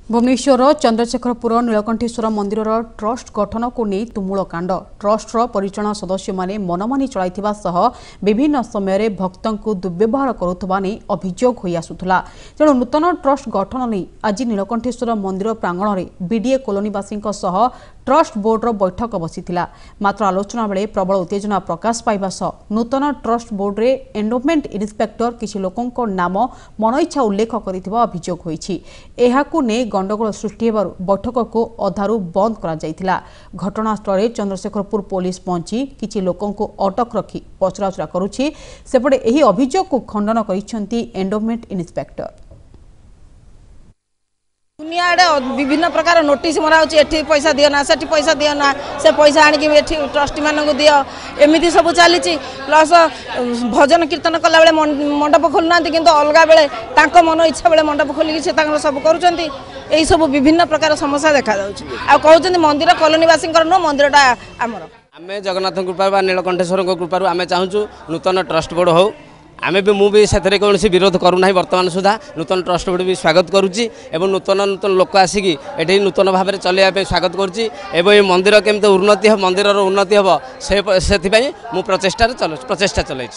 भुवनेश्वर चंद्रशेखरपुर नीलकंठेश्वर मंदिर ट्रस्ट गठन को नहीं तुमुल कांड ट्रस्टर परिचालन सदस्य माने मनमानी चलाइथिबा सह विभिन्न समय भक्तों को दुर्व्यवहार करुवा नहीं अभियोग होई आसुथला। तेणु नूतन ट्रस्ट गठन नहीं आज नीलकंठेश्वर मंदिर प्रांगण में बीडीए कॉलोनीवासी ट्रस्ट बोर्डर बैठक बसीथिला। मात्र आलोचना बेले प्रबल उत्तेजना प्रकाश पाइबा सह नूतन ट्रस्ट बोर्ड रे एंडोमेंट इन्स्पेक्टर किछि लोकंक नाम मनइच्छा उल्लेख करिथिबा अभियोग होईछि। एहाकु ने गंडगोल सृष्टि हेबारु बैठक को अधारू बंद करा जायथिला। घटनास्थल रे चंद्रशेखरपुर पुलिस पहुंची किछि लोकंक अटक रखी पचराउचरा करुछि। सेपटे एही अभियोग को खंडन करिसेंती एंडोमेंट इन्स्पेक्टर। दुनिया विभिन्न प्रकार नोटिस मराऊँ एठी पैसा दियो ना सेठी पैसा दियो ना से पैसा आनिकी एठी ट्रस्टी मानक दियो एमिति सब चली प्लस भजन कीर्तन कला बेले मंडप खोलुना किंतु अलग बेले तांको मन इच्छा बेले मंडप खोलिकी से सब करुँच यही सब विभिन्न प्रकार समस्या देखा कहते मंदिर कॉलोनीवासी नो मंदिरटा आमर आम जगन्नाथ कृपा नीलकंठेश्वर कृपा आम चाहूँ नूतन ट्रस्ट बोर्ड हो आमे भी मु भी से कौन विरोध करूना बर्तमान सुधा नूतन ट्रस्ट बोर्ड भी स्वागत करुच्ची एवं नूतन नूतन लोक आसिक ये नूतन भाव में चलने स्वागत करुच्ची एवं मंदिर केमती उन्नति मंदिर उन्नति हम से प्रचेषा चलाई।